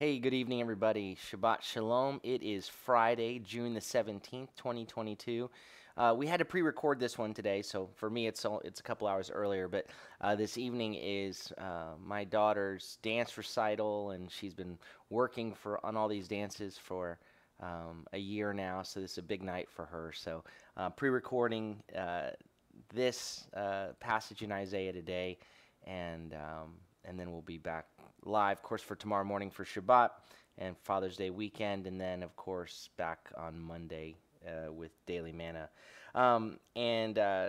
Hey, good evening, everybody. Shabbat Shalom. It is Friday, June the 17th, 2022. We had to pre-record this one today, so for me it's a couple hours earlier, but this evening is my daughter's dance recital, and she's been working on all these dances for a year now, so this is a big night for her. So pre-recording this passage in Isaiah today, and then we'll be back live, of course, for tomorrow morning for Shabbat and Father's Day weekend, and then, of course, back on Monday with Daily Manna.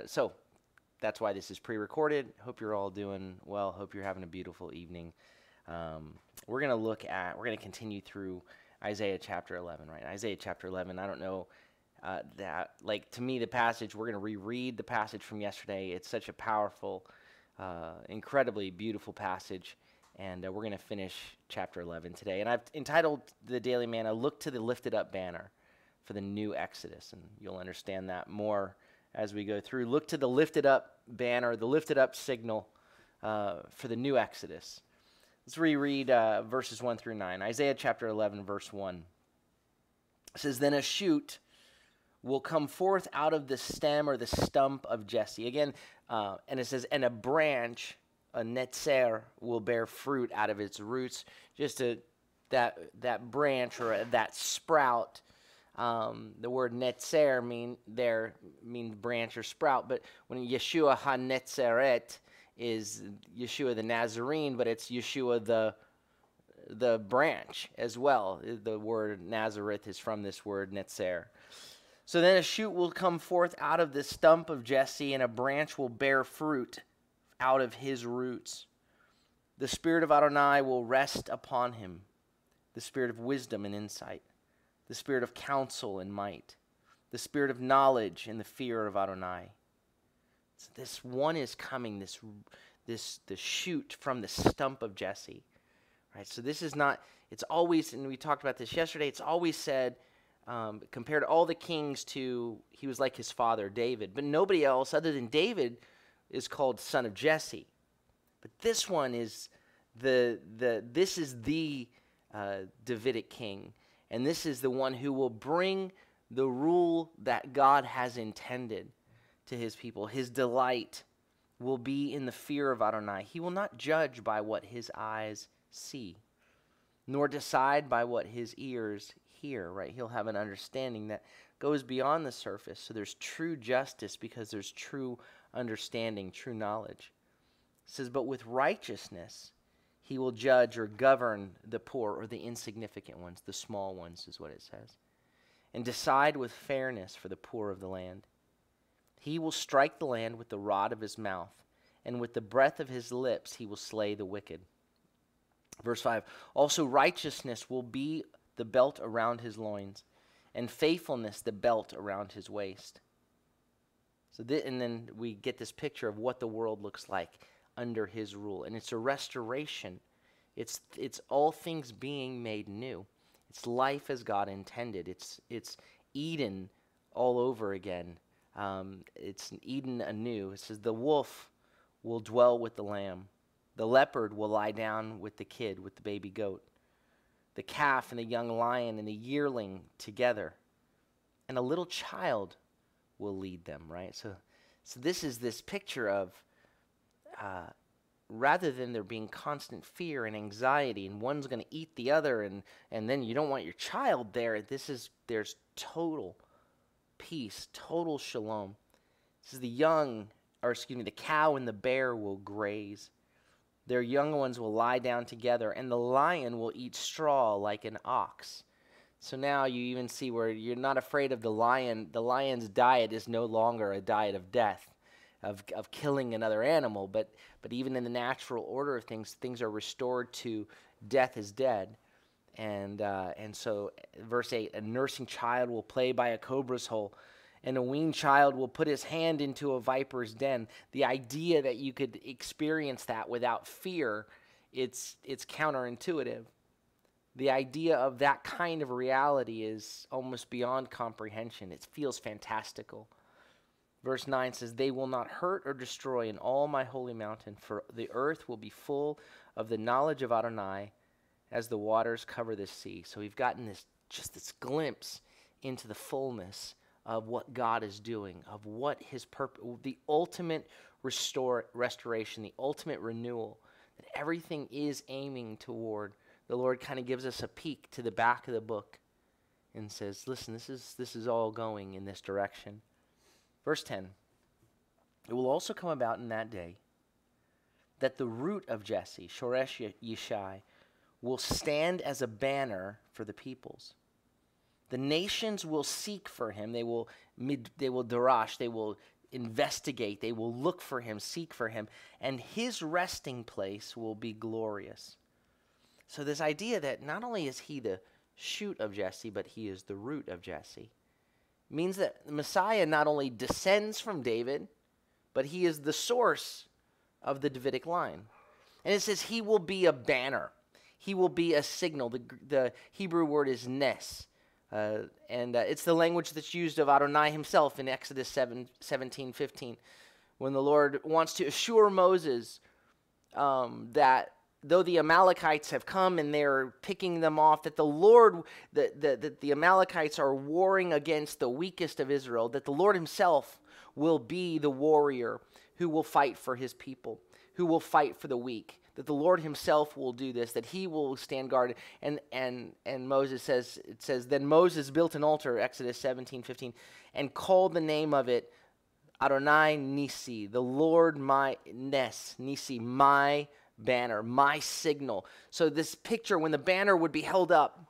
So that's why this is pre-recorded. Hope you're all doing well. Hope you're having a beautiful evening. We're going to continue through Isaiah chapter 11, right? Isaiah chapter 11, I don't know to me, the passage, we're going to reread the passage from yesterday. It's such a powerful, incredibly beautiful passage. And we're going to finish chapter 11 today. And I've entitled the Daily Manna, Look to the Lifted Up Banner for the New Exodus. And you'll understand that more as we go through. Look to the lifted up banner, the lifted up signal for the new Exodus. Let's reread verses 1 through 9. Isaiah chapter 11, verse 1. It says, Then a shoot will come forth out of the stem or the stump of Jesse. Again, and it says, and a branch, a netzer, will bear fruit out of its roots. That branch or that sprout. The word netzer means branch or sprout. But when Yeshua HaNetzeret is Yeshua the Nazarene, but it's Yeshua the branch as well. The word Nazareth is from this word netzer. So then a shoot will come forth out of the stump of Jesse, and a branch will bear fruit out of his roots. The Spirit of Adonai will rest upon him, the Spirit of wisdom and insight, the Spirit of counsel and might, the Spirit of knowledge and the fear of Adonai. So this one is coming, the shoot from the stump of Jesse. Right? So this is not, it's always, and we talked about this yesterday, it's always said, compared to all the kings he was like his father, David. But nobody else other than David is called son of Jesse. But this one is the Davidic king. And this is the one who will bring the rule that God has intended to his people. His delight will be in the fear of Adonai. He will not judge by what his eyes see, nor decide by what his ears hear, right? He'll have an understanding that goes beyond the surface. So there's true justice because there's true understanding, true knowledge. It says, but with righteousness he will judge or govern the poor or the insignificant ones, the small ones is what it says, and decide with fairness for the poor of the land. He will strike the land with the rod of his mouth, and with the breath of his lips he will slay the wicked. Verse 5, also righteousness will be the belt around his loins, and faithfulness the belt around his waist. And then we get this picture of what the world looks like under his rule. And it's a restoration. It's all things being made new. It's life as God intended. It's Eden all over again. It's Eden anew. It says the wolf will dwell with the lamb. The leopard will lie down with the kid, with the baby goat. The calf and the young lion and the yearling together. And a little child will lead them, right? So this is this picture of rather than there being constant fear and anxiety and one's going to eat the other and then you don't want your child there, there's total peace, total shalom. This is the cow and the bear will graze. Their young ones will lie down together, and the lion will eat straw like an ox. So now you even see where you're not afraid of the lion. The lion's diet is no longer a diet of death, of killing another animal, but even in the natural order of things, things are restored to death is dead. And so verse 8, a nursing child will play by a cobra's hole, and a weaned child will put his hand into a viper's den. The idea that you could experience that without fear, it's counterintuitive. The idea of that kind of reality is almost beyond comprehension. It feels fantastical. Verse 9 says, they will not hurt or destroy in all my holy mountain, for the earth will be full of the knowledge of Adonai, as the waters cover the sea. So we've gotten this glimpse into the fullness of what God is doing, of what his purpose, the ultimate restoration, the ultimate renewal, that everything is aiming toward. The Lord kind of gives us a peek to the back of the book and says, listen, this is all going in this direction. Verse 10, it will also come about in that day that the root of Jesse, Shoresh Yishai, will stand as a banner for the peoples. The nations will seek for him. They will darash, they will investigate, they will look for him, seek for him, and his resting place will be glorious. So this idea that not only is he the shoot of Jesse, but he is the root of Jesse, means that the Messiah not only descends from David, but he is the source of the Davidic line. And it says he will be a banner. He will be a signal. The Hebrew word is nes. And it's the language that's used of Adonai himself in Exodus 17:15, when the Lord wants to assure Moses that though the Amalekites have come and they're picking them off, that the Lord, that the Amalekites are warring against the weakest of Israel, that the Lord himself will be the warrior who will fight for his people, who will fight for the weak. That the Lord himself will do this, that he will stand guard. And Moses says, it says, then Moses built an altar, Exodus 17:15, and called the name of it Adonai Nisi, the Lord my Nisi, my banner, my signal. So this picture, when the banner would be held up,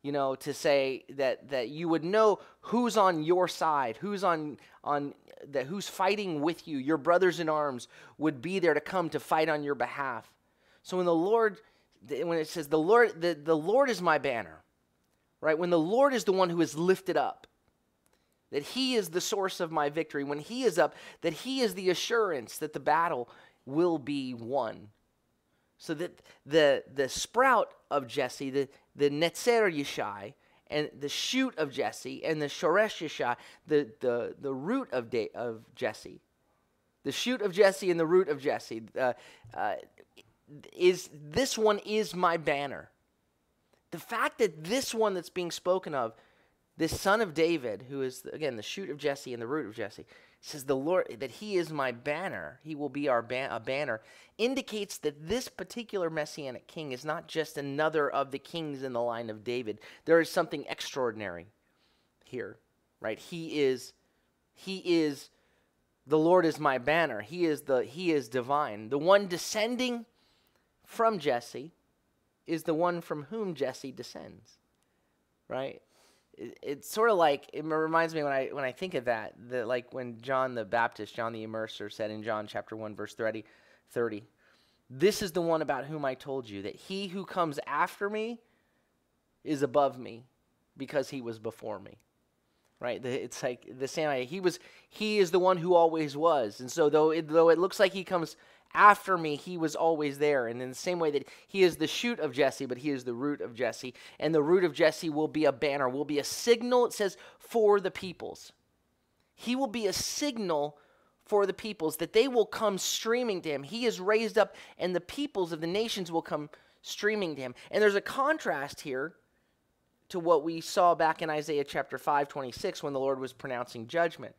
to say that you would know who's on your side, who's who's fighting with you. Your brothers in arms would be there to come to fight on your behalf. So when it says the Lord is my banner, right? When the Lord is the one who is lifted up, that he is the source of my victory. When he is up, that he is the assurance that the battle will be won. So that the sprout of Jesse, the Netzer Yishai, and the shoot of Jesse, and the Shoresh Yishai, the root of Jesse, the shoot of Jesse and the root of Jesse, this one is my banner. The fact that this one that's being spoken of, this son of David, who is, again, the shoot of Jesse and the root of Jesse, says the Lord, that he is my banner, he will be a banner, indicates that this particular Messianic king is not just another of the kings in the line of David. There is something extraordinary here, right? He is the Lord is my banner. He is divine. The one descending from Jesse is the one from whom Jesse descends, right? It's sort of like, it reminds me when I think of that, like when John the Baptist, John the Immerser, said in John chapter 1, verse 30, this is the one about whom I told you, that he who comes after me is above me because he was before me. Right? It's like the same idea. He is the one who always was. And so though it looks like he comes after me, he was always there. And in the same way that he is the shoot of Jesse, but he is the root of Jesse. And the root of Jesse will be a banner, will be a signal, it says, for the peoples. He will be a signal for the peoples, that they will come streaming to him. He is raised up, and the peoples of the nations will come streaming to him. And there's a contrast here to what we saw back in Isaiah chapter 5:26 when the Lord was pronouncing judgment.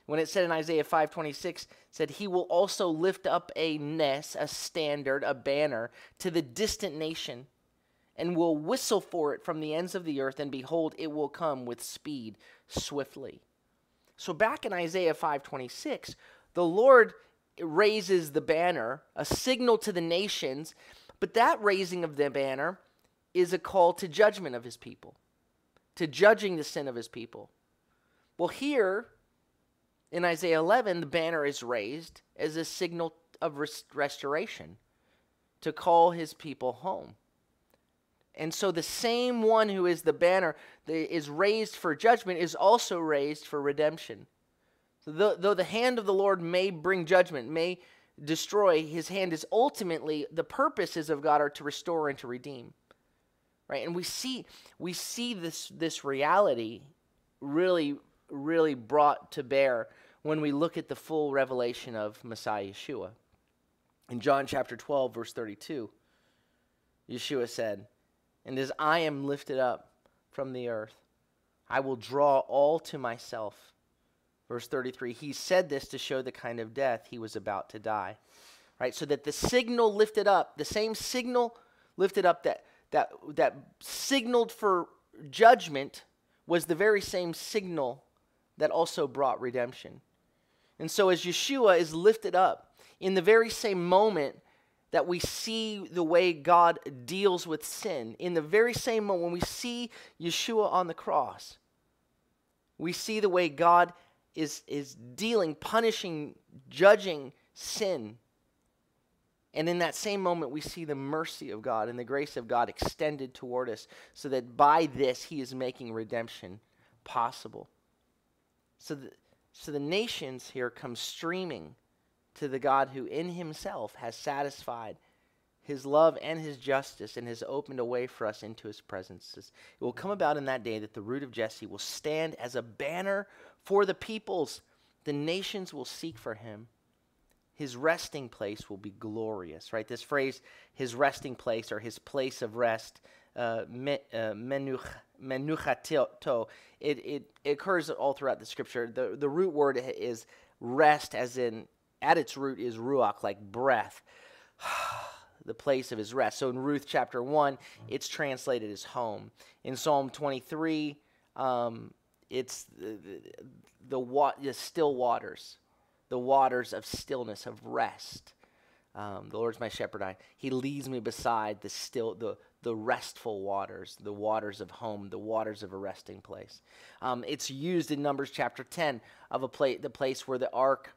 When it said in Isaiah 5:26, said, he will also lift up a nes, a standard, a banner, to the distant nation, and will whistle for it from the ends of the earth, and behold, it will come with speed swiftly. So back in Isaiah 5:26, the Lord raises the banner, a signal to the nations, but that raising of the banner is a call to judgment of his people, to judging the sin of his people. Well, here in Isaiah 11, the banner is raised as a signal of restoration, to call his people home. And so the same one who is the banner that is raised for judgment is also raised for redemption. So though the hand of the Lord may bring judgment, may destroy, his hand is ultimately, the purposes of God are to restore and to redeem. Right? And we see this reality really, really brought to bear when we look at the full revelation of Messiah Yeshua. In John chapter 12, verse 32, Yeshua said, And as I am lifted up from the earth, I will draw all to myself. Verse 33, he said this to show the kind of death he was about to die. Right? So that the signal lifted up, the same signal lifted up that signaled for judgment was the very same signal that also brought redemption. And so as Yeshua is lifted up, in the very same moment that we see the way God deals with sin, in the very same moment when we see Yeshua on the cross, we see the way God is dealing, punishing, judging sin. And in that same moment, we see the mercy of God and the grace of God extended toward us so that by this, he is making redemption possible. So the nations here come streaming to the God who in himself has satisfied his love and his justice and has opened a way for us into his presence. It will come about in that day that the root of Jesse will stand as a banner for the peoples. The nations will seek for him. His resting place will be glorious, right? This phrase, his resting place or his place of rest, menuchato, it occurs all throughout the scripture. The root word is rest, as in, at its root is ruach, like breath, the place of his rest. So in Ruth chapter 1, it's translated as home. In Psalm 23, it's the still waters. The waters of stillness, of rest. The Lord's my shepherd. He leads me beside the restful waters, the waters of home, the waters of a resting place. It's used in Numbers chapter 10 of the place where the ark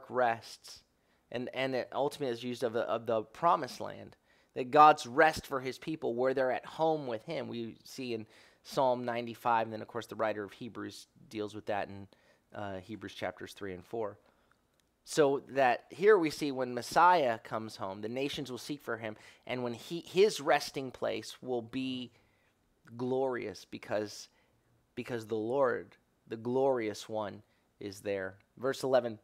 rests, and it ultimately is used of the promised land, that God's rest for his people, where they're at home with him. We see in Psalm 95, and then of course the writer of Hebrews deals with that in Hebrews chapters 3 and 4. So that here we see when Messiah comes home, the nations will seek for him, and when his resting place will be glorious because the Lord, the glorious one, is there. Verse 11,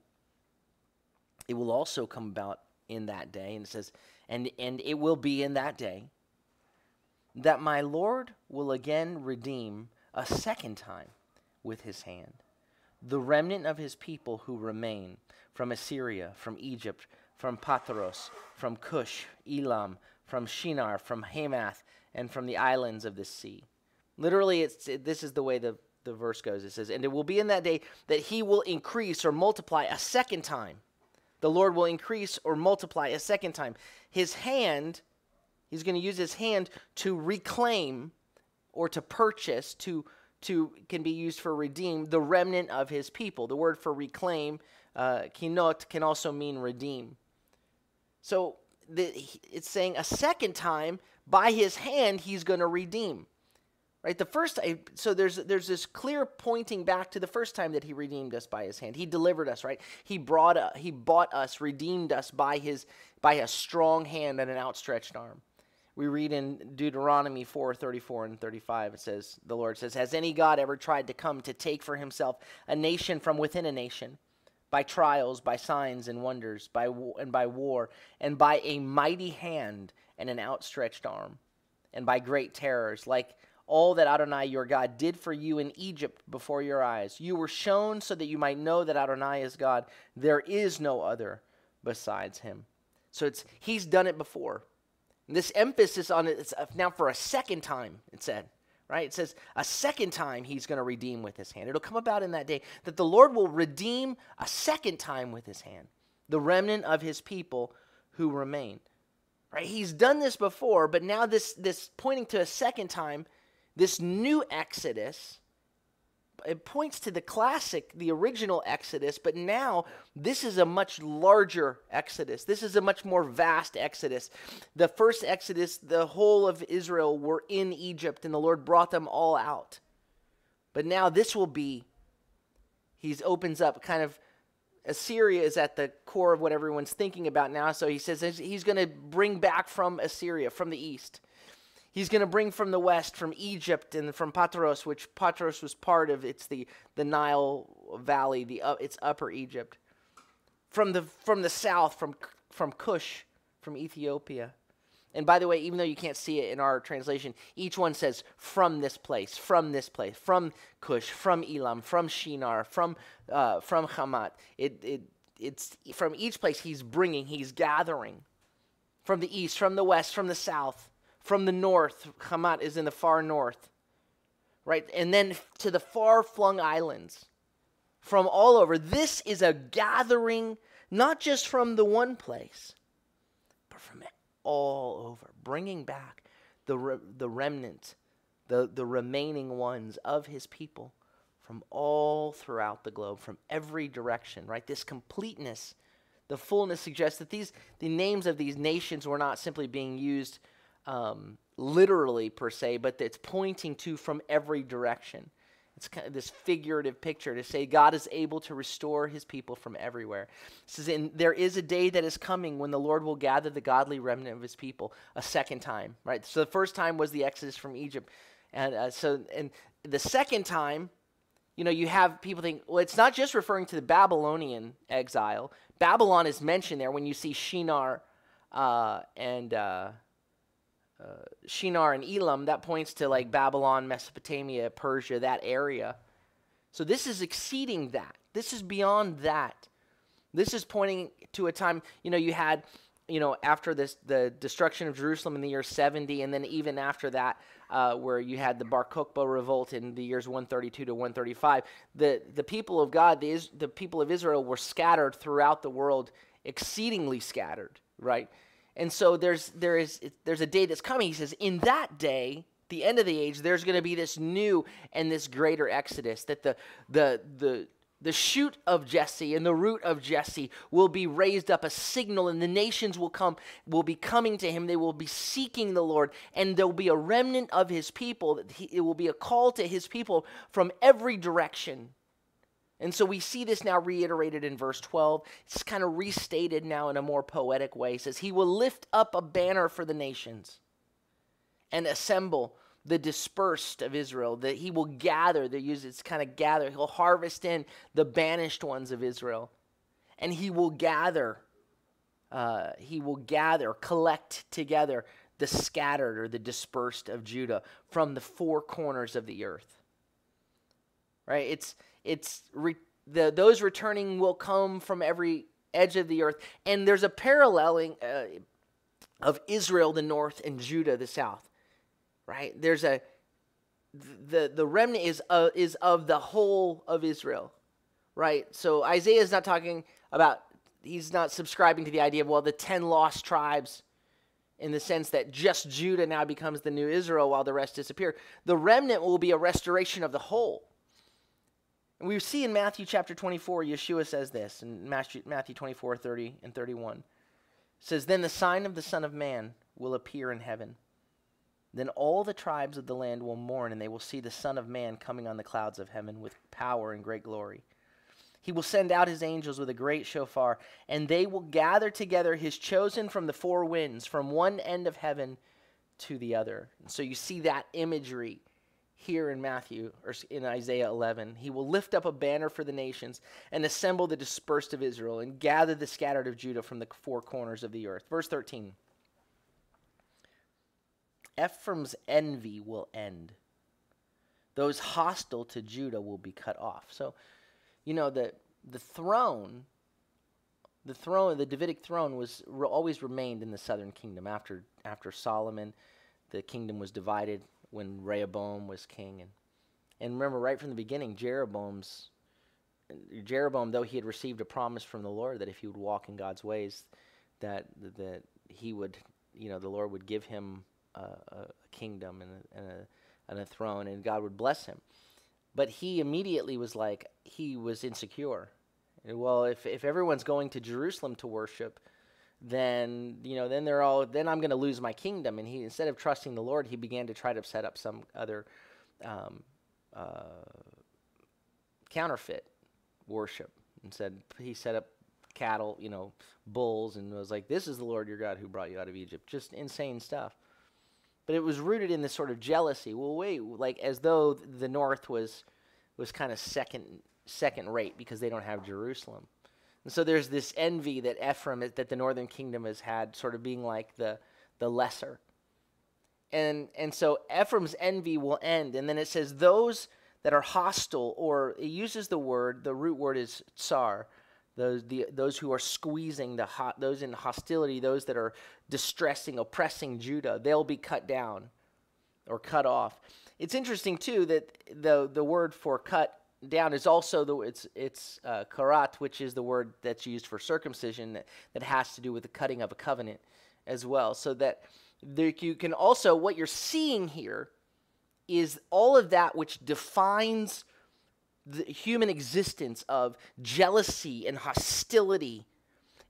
it will also come about in that day, and it says, and it will be in that day that my Lord will again redeem a second time with his hand the remnant of his people who remain from Assyria, from Egypt, from Pathros, from Cush, Elam, from Shinar, from Hamath, and from the islands of the sea. Literally, this is the way the verse goes. It says, and it will be in that day that he will increase or multiply a second time. The Lord will increase or multiply a second time. His hand, he's going to use his hand to reclaim or to purchase, can be used for redeem, the remnant of his people. The word for reclaim, kinot, can also mean redeem. So it's saying a second time, by his hand, he's going to redeem. Right? So there's this clear pointing back to the first time that he redeemed us by his hand. He delivered us, right? He bought us, redeemed us by a strong hand and an outstretched arm. We read in Deuteronomy 4:34 and 35, the Lord says, has any God ever tried to come to take for himself a nation from within a nation, by trials, by signs and wonders, by war, and by a mighty hand and an outstretched arm, and by great terrors, like all that Adonai your God did for you in Egypt before your eyes? You were shown so that you might know that Adonai is God. There is no other besides him. So he's done it before. This emphasis on it is now for a second time, it said, right? It says a second time he's going to redeem with his hand. It'll come about in that day that the Lord will redeem a second time with his hand, the remnant of his people who remain, right? He's done this before, but now this pointing to a second time, this new Exodus, it points to the original Exodus, but now this is a much larger Exodus. This is a much more vast Exodus. The first Exodus, the whole of Israel were in Egypt, and the Lord brought them all out. But now this will be, he opens up kind of, Assyria is at the core of what everyone's thinking about now, so he says he's going to bring back from Assyria, from the east. He's going to bring from the west, from Egypt and from Patros, which Patros was part of. It's the Nile Valley, it's Upper Egypt. From the south, from Cush, from Ethiopia. And by the way, even though you can't see it in our translation, each one says from this place, from Cush, from Elam, from Shinar, from Hamat. It's from each place he's gathering. From the east, from the west, from the south, from the north. Hamat is in the far north, right? And then to the far-flung islands, from all over. This is a gathering, not just from the one place, but from all over, bringing back the remnant, the remaining ones of his people from all throughout the globe, from every direction, right? This completeness, the fullness suggests that the names of these nations were not simply being used literally per se, but it's pointing to from every direction. It's kind of this figurative picture to say God is able to restore his people from everywhere. It says, there is a day that is coming when the Lord will gather the godly remnant of his people a second time, right? So the first time was the Exodus from Egypt. And and the second time, you have people think, well, it's not just referring to the Babylonian exile. Babylon is mentioned there when you see Shinar and Elam. That points to like Babylon, Mesopotamia, Persia, that area. So this is exceeding that. This is beyond that. This is pointing to a time, you had, after the destruction of Jerusalem in the year 70, and then even after that, where you had the Bar Kokhba revolt in the years 132 to 135, the people of God, the people of Israel were scattered throughout the world, exceedingly scattered, right? And so there's a day that's coming. He says, in that day, the end of the age, there's going to be this new and this greater exodus, that the shoot of Jesse and the root of Jesse will be raised up, a signal, and the nations will be coming to him. They will be seeking the Lord, and there will be a remnant of his people. It will be a call to his people from every direction. And so we see this now reiterated in verse 12. It's kind of restated now in a more poetic way. It says, he will lift up a banner for the nations and assemble the dispersed of Israel, that he will gather, it's kind of gather. He'll harvest in the banished ones of Israel. And he will gather, collect together the scattered or the dispersed of Judah from the four corners of the earth. Right? Those returning will come from every edge of the earth. And there's a paralleling of Israel, the north, and Judah, the south. Right? There's the remnant is of the whole of Israel. Right? So Isaiah is not talking about, he's not subscribing to the idea of, the 10 lost tribes, in the sense that just Judah now becomes the new Israel while the rest disappear. The remnant will be a restoration of the whole. And we see in Matthew chapter 24, Yeshua says this, in Matthew 24, 30 and 31. It says, then the sign of the Son of Man will appear in heaven. Then all the tribes of the land will mourn, and they will see the Son of Man coming on the clouds of heaven with power and great glory. He will send out his angels with a great shofar, and they will gather together his chosen from the four winds, from one end of heaven to the other. And so you see that imagery here in Matthew, or in Isaiah 11. He will lift up a banner for the nations and assemble the dispersed of Israel and gather the scattered of Judah from the four corners of the earth. Verse 13. Ephraim's envy will end. Those hostile to Judah will be cut off. So, the throne, the Davidic throne was always remained in the southern kingdom. After Solomon, the kingdom was divided when Rehoboam was king. And remember, right from the beginning, Jeroboam, though he had received a promise from the Lord that if he would walk in God's ways, that he would, the Lord would give him a kingdom and a throne, and God would bless him. But he immediately he was insecure. Well, if everyone's going to Jerusalem to worship, then I'm going to lose my kingdom. And he, instead of trusting the Lord, he began to try to set up some other counterfeit worship. He set up cattle, bulls, and was like, this is the Lord your God who brought you out of Egypt. Just insane stuff. But it was rooted in this sort of jealousy. Well, wait, as though the north was kind of second rate because they don't have Jerusalem. And so there's this envy that Ephraim, that the northern kingdom has had, sort of being like the the lesser. And so Ephraim's envy will end. And then it says those that are hostile, or it uses the root word is tsar, those who are squeezing, those in hostility, those that are distressing, oppressing Judah, they'll be cut down or cut off. It's interesting too that the word for cut down is also it's karat, which is the word that's used for circumcision that has to do with the cutting of a covenant as well. So that you can also, what you're seeing here is all of that which defines the human existence of jealousy and hostility,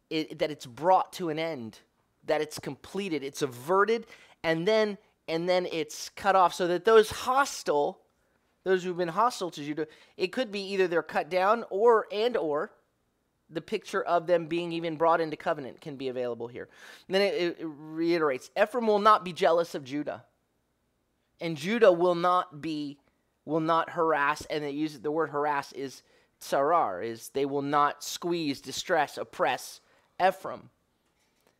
that it's brought to an end, that it's completed, it's averted, and then it's cut off, so that those who've been hostile to Judah, it could be either they're cut down or the picture of them being even brought into covenant can be available here. And then it reiterates, Ephraim will not be jealous of Judah, and Judah will not harass, and it uses the word harass is tsarar, is they will not squeeze, distress, oppress Ephraim.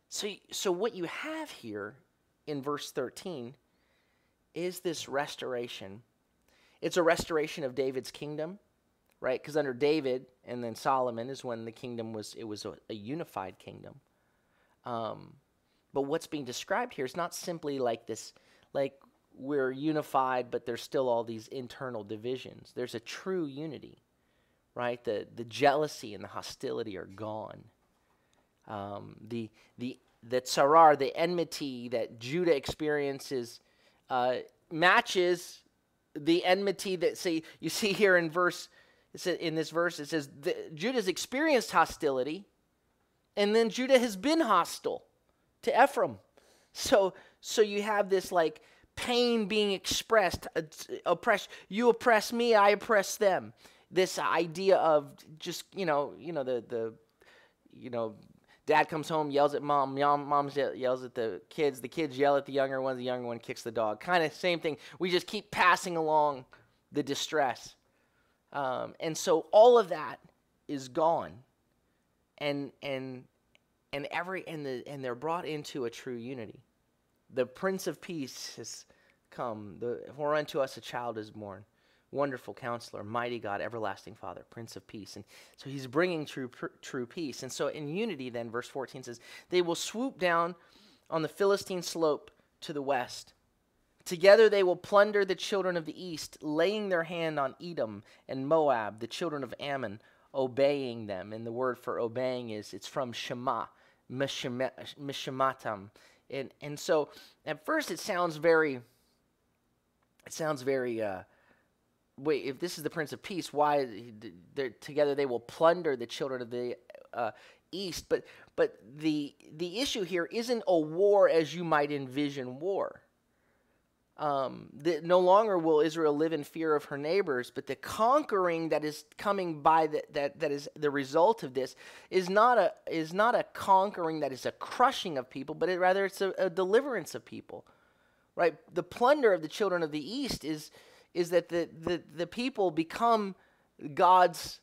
So what you have here in verse 13 is this restoration. It's a restoration of David's kingdom, right? Because under David and then Solomon is when the kingdom was a unified kingdom. But what's being described here is not simply like this, like we're unified, but there's still all these internal divisions. There's a true unity, right? The jealousy and the hostility are gone. The tsarar, the enmity that Judah experiences, matches the enmity that you see here in this verse. It says Judah's experienced hostility, and then Judah has been hostile to Ephraim. So you have this like pain being expressed, you oppress me, I oppress them. This idea of just dad comes home, yells at mom, mom yells at the kids yell at the younger one kicks the dog. Kind of same thing. We just keep passing along the distress. And so all of that is gone. And they're brought into a true unity. The Prince of Peace has come. For unto us a child is born. Wonderful Counselor, Mighty God, Everlasting Father, Prince of Peace. And so he's bringing true peace. And so in unity then, verse 14 says, they will swoop down on the Philistine slope to the west. Together they will plunder the children of the east, laying their hand on Edom and Moab, the children of Ammon, obeying them. And the word for obeying it's from Shema, Mishamatam. And so at first it sounds very, wait, if this is the Prince of Peace, why together they will plunder the children of the east? But the issue here isn't a war as you might envision war. No longer will Israel live in fear of her neighbors, but the conquering that is coming by that is the result of this is not a conquering that is a crushing of people, but rather it's a deliverance of people, right? The plunder of the children of the east is that the people become God's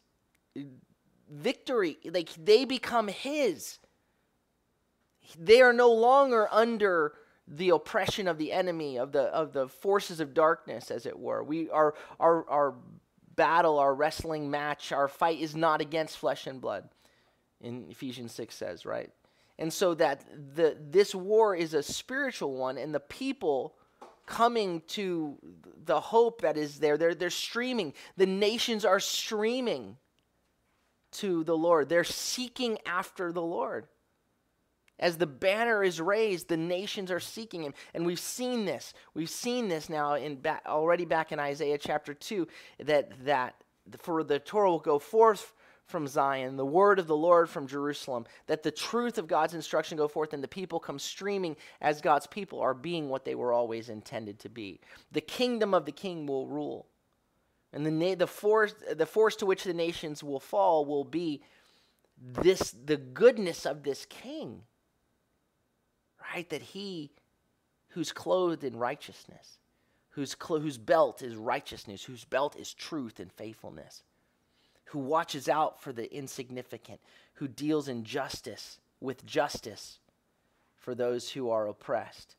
victory, like they become His. They are no longer under the oppression of the enemy, of the forces of darkness, as it were. Our battle, our wrestling match, our fight is not against flesh and blood, in Ephesians 6 says, right? And so that this war is a spiritual one, and the people coming to the hope that is there, they're streaming. The nations are streaming to the Lord. They're seeking after the Lord. As the banner is raised, the nations are seeking Him. And we've seen this. We've seen this now already back in Isaiah chapter 2, that for the Torah will go forth from Zion, the word of the Lord from Jerusalem, that the truth of God's instruction go forth, and the people come streaming as God's people are being what they were always intended to be. The kingdom of the King will rule. And the force to which the nations will fall will be the goodness of this King. Right, that He who's clothed in righteousness, whose belt is righteousness, whose belt is truth and faithfulness, who watches out for the insignificant, who deals in justice with justice for those who are oppressed.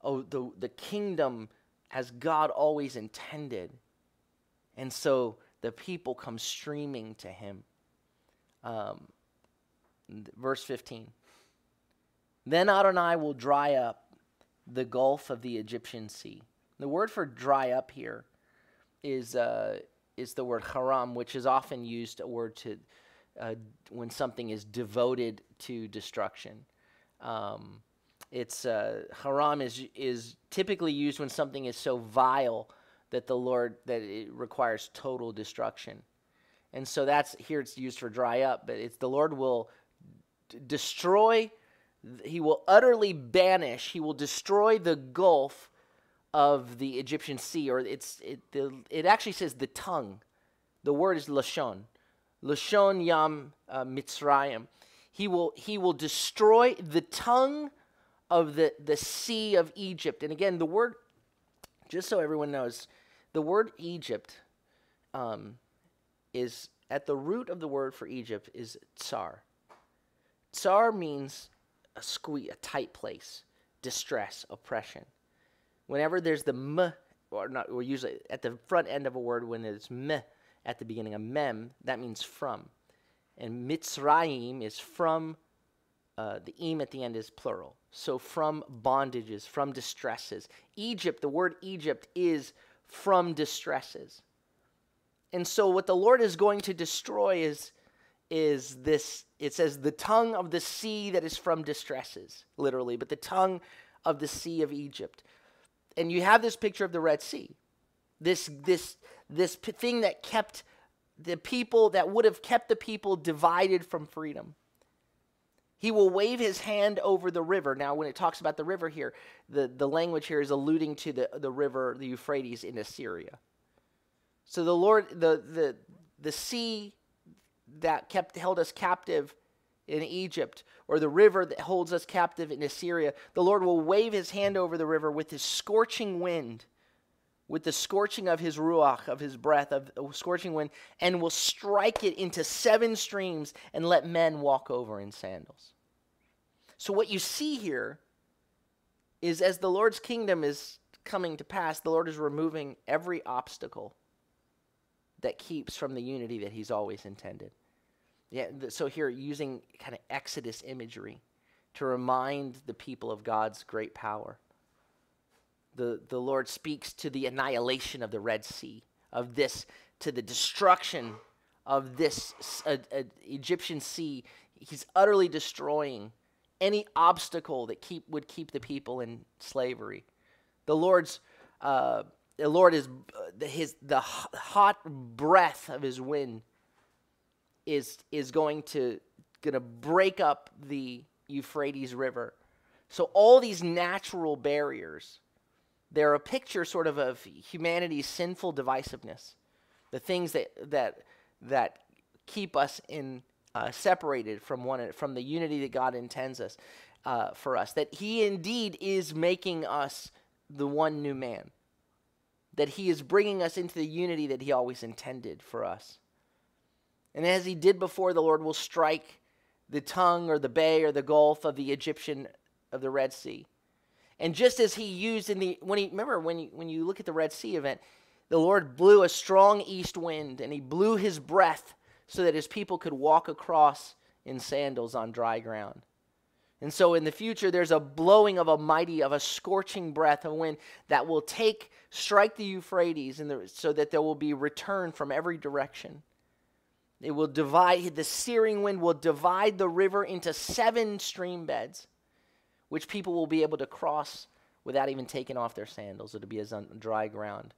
Oh, the kingdom as God always intended. And so the people come streaming to him. Verse 15. Then Adonai will dry up the gulf of the Egyptian sea. The word for dry up here is the word haram, which is often used a word to when something is devoted to destruction. Haram is typically used when something is so vile that it requires total destruction. And so that's here it's used for dry up, but it's the Lord will destroy, he will utterly banish, he will destroy the gulf of the Egyptian sea, or it actually says the tongue. The word is lashon. Lashon Yam Mitzrayim. He will destroy the tongue of the sea of Egypt. And again, the word, just so everyone knows, the word Egypt is, at the root of the word for Egypt is tsar. Tsar means a tight place, distress, oppression. Whenever there's the m, or usually at the front end of a word, when it's m at the beginning, a mem, that means from. And Mitzrayim is from, the im at the end is plural. So from bondages, from distresses. Egypt, the word Egypt is from distresses. And so what the Lord is going to destroy is this, it says the tongue of the sea that is from distresses, literally, but the tongue of the sea of Egypt. And you have this picture of the Red Sea. This thing that kept the people, that would have kept the people divided from freedom. He will wave his hand over the river. Now, when it talks about the river here, the language here is alluding to the river, the Euphrates in Assyria. So the Lord, the sea that held us captive in Egypt, or the river that holds us captive in Assyria, the Lord will wave his hand over the river with his scorching wind, with the scorching of his ruach, of his breath, of scorching wind, and will strike it into 7 streams and let men walk over in sandals. So what you see here is, as the Lord's kingdom is coming to pass, the Lord is removing every obstacle that keeps from the unity that he's always intended. Yeah, so here, using kind of Exodus imagery to remind the people of God's great power. The Lord speaks to the annihilation of the Red Sea, to the destruction of this Egyptian sea. He's utterly destroying any obstacle that would keep the people in slavery. The Lord is the hot breath of his wind is going to break up the Euphrates River. So all these natural barriers, they're a picture sort of humanity's sinful divisiveness, the things that keep us separated from the unity that God intends us for us. That he indeed is making us the one new man. That he is bringing us into the unity that he always intended for us. And as he did before, the Lord will strike the tongue or the bay or the gulf of the Red Sea. And just as he used when you look at the Red Sea event, the Lord blew a strong east wind, and he blew his breath so that his people could walk across in sandals on dry ground. And so in the future, there's a blowing of a scorching breath of wind that will strike the Euphrates, so that there will be return from every direction. It will the searing wind will divide the river into 7 stream beds, which people will be able to cross without even taking off their sandals. It'll be as on dry ground.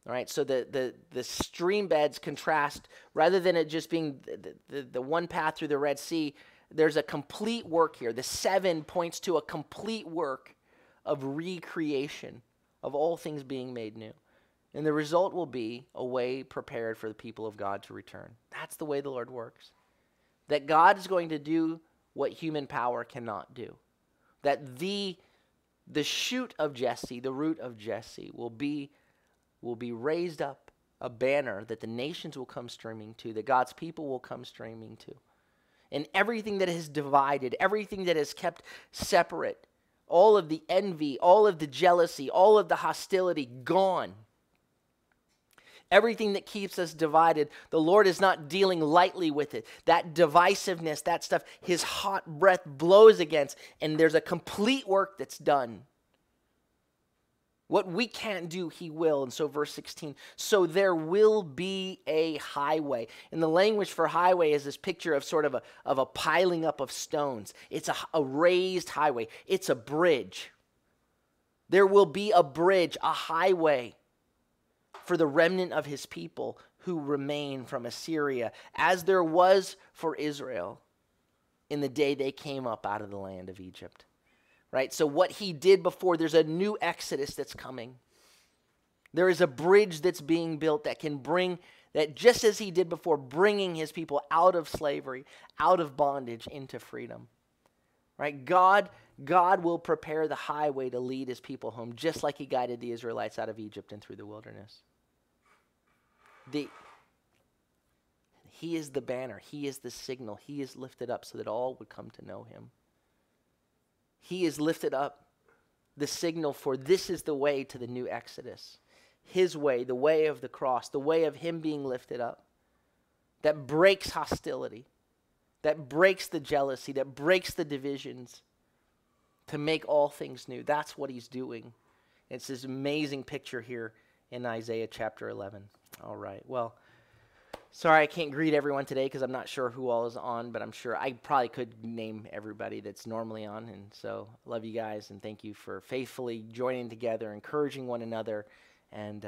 All right, so the stream beds contrast, rather than it just being the one path through the Red Sea, there's a complete work here. The 7 points to a complete work of recreation, of all things being made new. And the result will be a way prepared for the people of God to return. That's the way the Lord works. That God is going to do what human power cannot do. That the shoot of Jesse, the root of Jesse, will be raised up, a banner that the nations will come streaming to, that God's people will come streaming to. And everything that has divided, everything that has kept separate, all of the envy, all of the jealousy, all of the hostility, gone. Everything that keeps us divided, the Lord is not dealing lightly with it. That divisiveness, that stuff, his hot breath blows against, and there's a complete work that's done. What we can't do, he will. And so verse 16, so there will be a highway. And the language for highway is this picture of sort of a piling up of stones. It's a raised highway. It's a bridge. There will be a bridge, a highway for the remnant of his people who remain from Assyria, as there was for Israel in the day they came up out of the land of Egypt. Right? So what he did before, there's a new exodus that's coming. There is a bridge that's being built that can bring, that just as he did before, bringing his people out of slavery, out of bondage, into freedom. Right? God will prepare the highway to lead his people home, just like he guided the Israelites out of Egypt and through the wilderness. He is the banner. He is the signal. He is lifted up so that all would come to know him. He is lifted up, the signal for this is the way to the new Exodus. His way, the way of the cross, the way of him being lifted up. That breaks hostility, that breaks the jealousy, that breaks the divisions, to make all things new. That's what he's doing. It's this amazing picture here in Isaiah chapter 11. All right, well, sorry I can't greet everyone today because I'm not sure who all is on, but I'm sure I probably could name everybody that's normally on. And so love you guys, and thank you for faithfully joining together, encouraging one another, and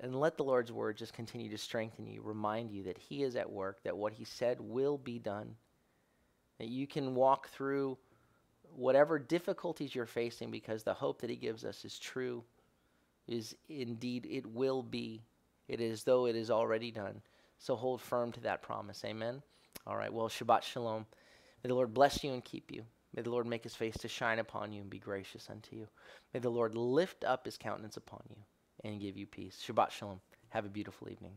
let the Lord's word just continue to strengthen you, remind you that he is at work, that what he said will be done, that you can walk through whatever difficulties you're facing because the hope that he gives us is true, is indeed, it will be. It is as though it is already done. So hold firm to that promise. Amen? All right. Well, Shabbat Shalom. May the Lord bless you and keep you. May the Lord make his face to shine upon you and be gracious unto you. May the Lord lift up his countenance upon you and give you peace. Shabbat Shalom. Have a beautiful evening.